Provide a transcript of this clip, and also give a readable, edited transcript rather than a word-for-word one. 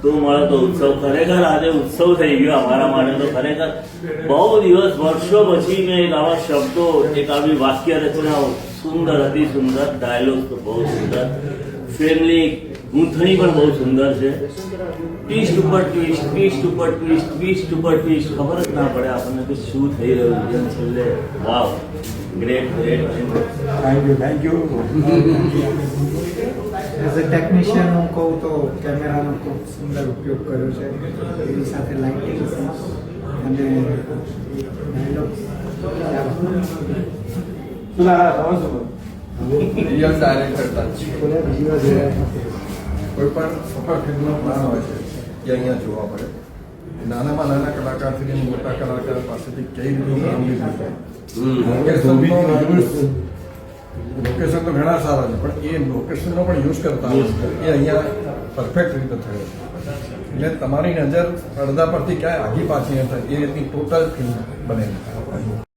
તું મળે તો ઉત્સવ. ખરેખર આજે ઉત્સવ થઈ ગયો અમારા માટે તો. ખરેખર બહુ દિવસ વર્ષો પછી મેં એક આવા શબ્દો, એક આવી વાક્ય રચનાઓ સુંદર, અતિ સુંદર, ડાયલોગ તો બહુ સુંદર, ફિલ્મની ગૂંથણી પણ બહુ સુંદર છે. ટ્વિસ્ટ ઉપર ટ્વિસ્ટ, ટ્વિસ્ટ ઉપર ટ્વિસ્ટ, ટ્વિસ્ટ ઉપર ટ્વિસ્ટ, ખબર જ ના પડે આપણને કે શું થઈ રહ્યું છે. છેલ્લે wow, great great. Thank you. As a technician હું કહું તો કેમેરાનો ખૂબ સુંદર ઉપયોગ કર્યો છે, એની સાથે લાઇટિંગ અને રિયલ ડાયરેક્ટર કોઈ પણ સફળ ફિલ્મનો પ્લાન હોય છે એ અહીંયા જોવા પડે. નાનામાં નાના કલાકારથી મોટા કલાકાર પાસેથી કઈ રીતે કામ લીધું છે. લોકેશન તો ઘણા સારા છે, પણ એ લોકેશનનો પણ યુઝ કરતા હોય એ અહીંયા પરફેક્ટ રીતે થયો છે. એટલે તમારી નજર પડદા પરથી ક્યાંય આગી પાછી ન થાય એ રીતની ટોટલ ફિલ્મ બનેલી.